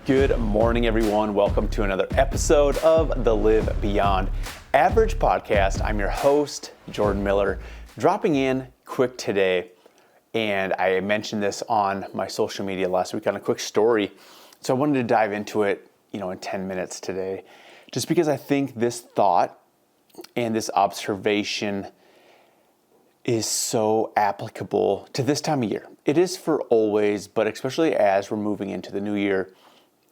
Good morning, everyone. Welcome to another episode of the Live Beyond Average podcast. I'm your host, Jordan Miller, dropping in quick today. And I mentioned this on my social media last week on a quick story. So I wanted to dive into it, in 10 minutes today, just because I think this thought and this observation is so applicable to this time of year. It is for always, but especially as we're moving into the new year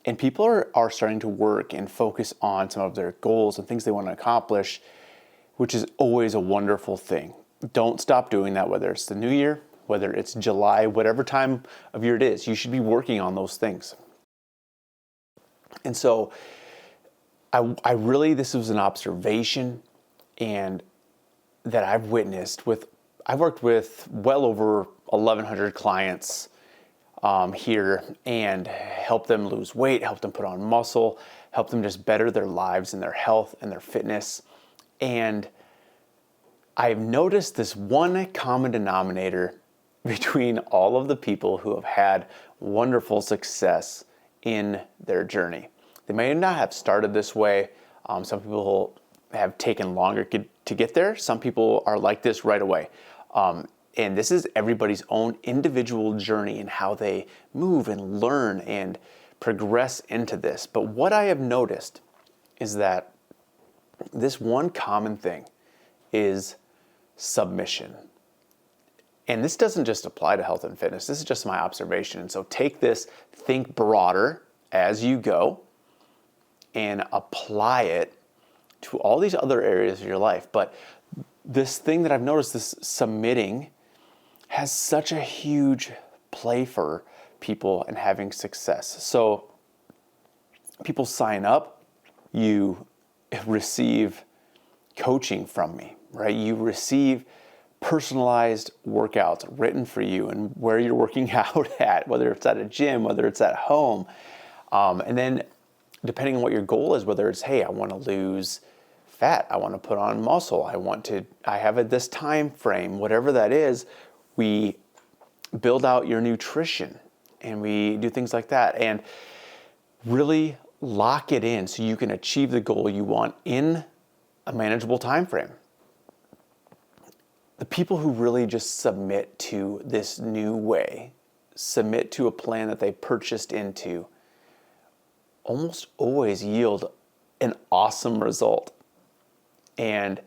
and people are starting to work and focus on some of their goals and things they want to accomplish, which is always a wonderful thing. Don't stop doing that, whether it's the new year, whether it's July, whatever time of year it is, you should be working on those things. And so I really, this was an observation and that I've witnessed I've worked with well over 1,100 clients here and help them lose weight, help them put on muscle, help them just better their lives and their health and their fitness. And I've noticed this one common denominator between all of the people who have had wonderful success in their journey. They may not have started this way. Some people have taken longer to get there. Some people are like this right away. And this is everybody's own individual journey and how they move and learn and progress into this. But what I have noticed is that this one common thing is submission. And this doesn't just apply to health and fitness. This is just my observation. And so take this, think broader as you go and apply it to all these other areas of your life. But this thing that I've noticed, this submitting, has such a huge play for people and having success. So people sign up, you receive coaching from me, right? You receive personalized workouts written for you and where you're working out at, whether it's at a gym, whether it's at home. And then depending on what your goal is, whether it's, hey, I want to lose fat, I want to put on muscle, I have this time frame, whatever that is, we build out your nutrition and we do things like that and really lock it in so you can achieve the goal you want in a manageable time frame. The people who really just submit to this new way, submit to a plan that they purchased into, almost always yield an awesome result. And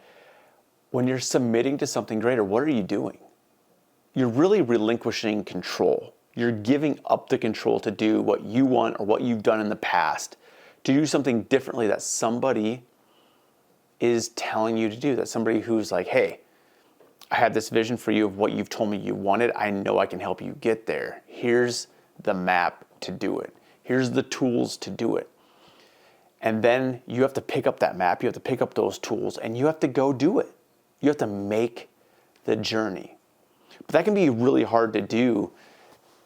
when you're submitting to something greater, what are you doing? You're really relinquishing control. You're giving up the control to do what you want or what you've done in the past, to do something differently that somebody is telling you to do, that somebody who's like, hey, I have this vision for you of what you've told me you wanted. I know I can help you get there. Here's the map to do it. Here's the tools to do it. And then you have to pick up that map, you have to pick up those tools, and you have to go do it. You have to make the journey. But that can be really hard to do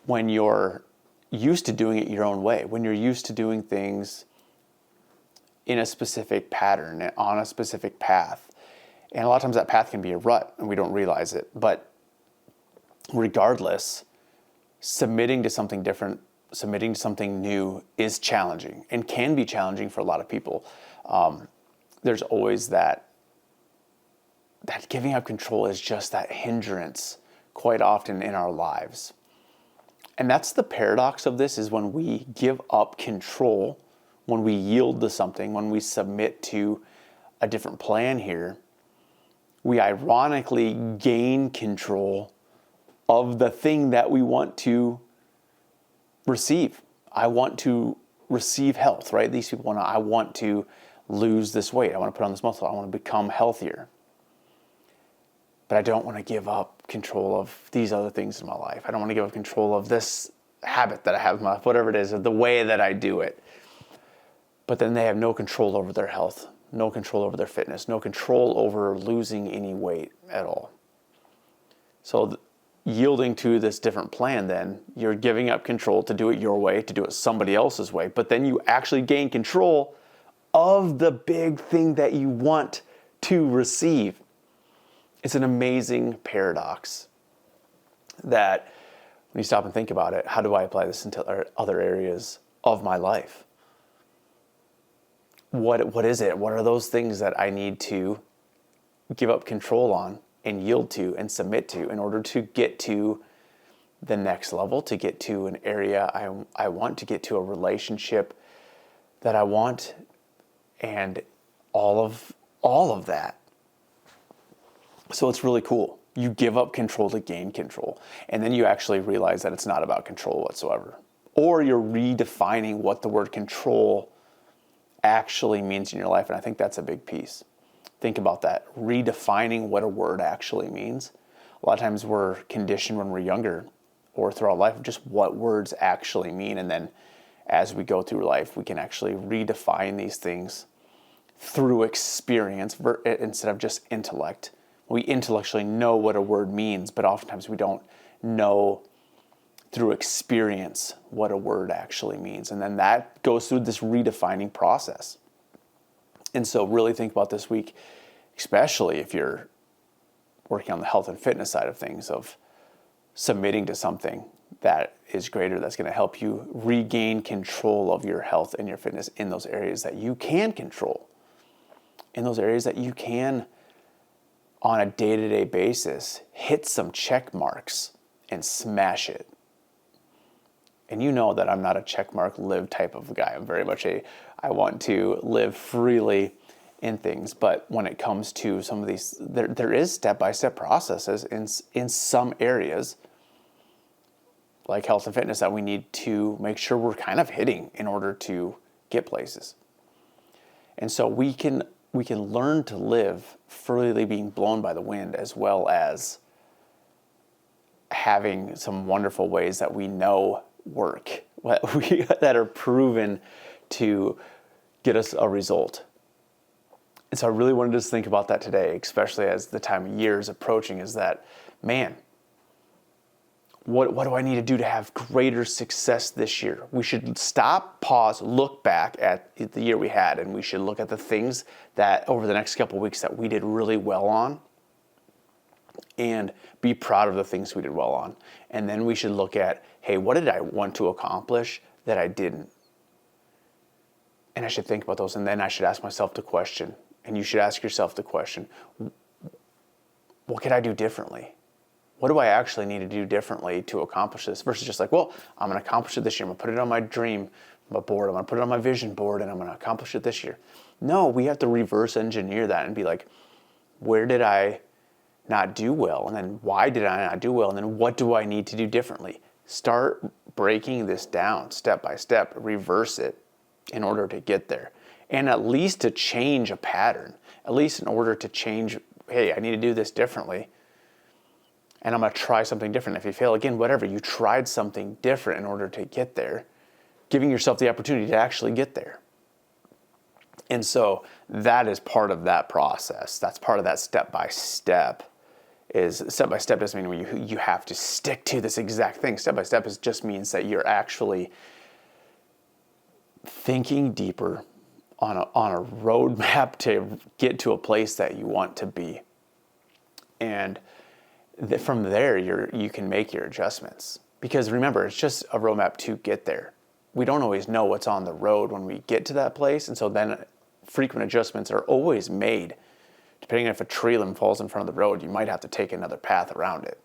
when you're used to doing it your own way, when you're used to doing things in a specific pattern, on a specific path. And a lot of times that path can be a rut and we don't realize it. But regardless, submitting to something different, submitting to something new is challenging and can be challenging for a lot of people. There's always that giving up control is just that hindrance quite often in our lives. And that's the paradox of this, is when we give up control, when we yield to something, when we submit to a different plan here, we ironically gain control of the thing that we want to receive. I want to receive health, right? These people I want to lose this weight. I want to put on this muscle. I want to become healthier. But I don't want to give up control of these other things in my life. I don't want to give up control of this habit that I have in my life, whatever it is, or the way that I do it. But then they have no control over their health, no control over their fitness, no control over losing any weight at all. So yielding to this different plan, then you're giving up control to do it your way, to do it somebody else's way. But then you actually gain control of the big thing that you want to receive. It's an amazing paradox that when you stop and think about it, how do I apply this into other areas of my life? What is it? What are those things that I need to give up control on and yield to and submit to in order to get to the next level, to get to an area I want, to get to a relationship that I want, and all of that. So it's really cool. You give up control to gain control, and then you actually realize that it's not about control whatsoever. Or you're redefining what the word control actually means in your life, and I think that's a big piece. Think about that, redefining what a word actually means. A lot of times we're conditioned when we're younger or throughout life of just what words actually mean, and then as we go through life, we can actually redefine these things through experience instead of just intellect. We intellectually know what a word means, but oftentimes we don't know through experience what a word actually means. And then that goes through this redefining process. And so really think about this week, especially if you're working on the health and fitness side of things, of submitting to something that is greater, that's going to help you regain control of your health and your fitness in those areas that you can control, in those areas that you can, on a day-to-day basis, hit some check marks and smash it. And you know that I'm not a check mark live type of guy. I'm very much I want to live freely in things. But when it comes to some of these, there is step-by-step processes in some areas, like health and fitness, that we need to make sure we're kind of hitting in order to get places. And so we can learn to live freely being blown by the wind, as well as having some wonderful ways that we know work, that are proven to get us a result. And so I really wanted to just think about that today, especially as the time of year is approaching, is that, man, what do I need to do to have greater success this year? We should stop, pause, look back at the year we had, and we should look at the things that over the next couple of weeks that we did really well on, and be proud of the things we did well on. And then we should look at, hey, what did I want to accomplish that I didn't? And I should think about those, and then I should ask myself the question, and you should ask yourself the question, what could I do differently? What do I actually need to do differently to accomplish this? Versus just like, well, I'm going to accomplish it this year. I'm going to put it on my dream board. I'm going to put it on my vision board, and I'm going to accomplish it this year. No, we have to reverse engineer that and be like, where did I not do well? And then why did I not do well? And then what do I need to do differently? Start breaking this down step by step, reverse it in order to get there. And at least to change a pattern, at least in order to change, hey, I need to do this differently. And I'm going to try something different. If you fail again, whatever, you tried something different in order to get there, giving yourself the opportunity to actually get there. And so that is part of that process. That's part of that step-by-step. Step-by-step doesn't mean you have to stick to this exact thing. Step-by-step just means that you're actually thinking deeper on a roadmap to get to a place that you want to be. And from there, you can make your adjustments. Because remember, it's just a roadmap to get there. We don't always know what's on the road when we get to that place, and so then frequent adjustments are always made. Depending on if a tree limb falls in front of the road, you might have to take another path around it.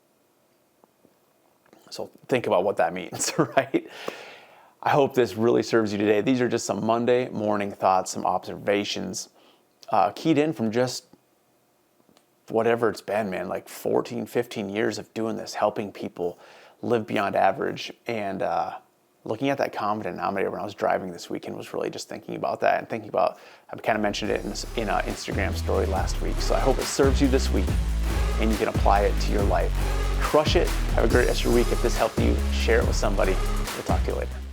So think about what that means, right? I hope this really serves you today. These are just some Monday morning thoughts, some observations, keyed in from just whatever it's been, man, like 14, 15 years of doing this, helping people live beyond average. And looking at that common denominator when I was driving this weekend was really just thinking about that and thinking about, I kind of mentioned it in an Instagram story last week. So I hope it serves you this week and you can apply it to your life. Crush it. Have a great rest of your week. If this helped you, share it with somebody. We'll talk to you later.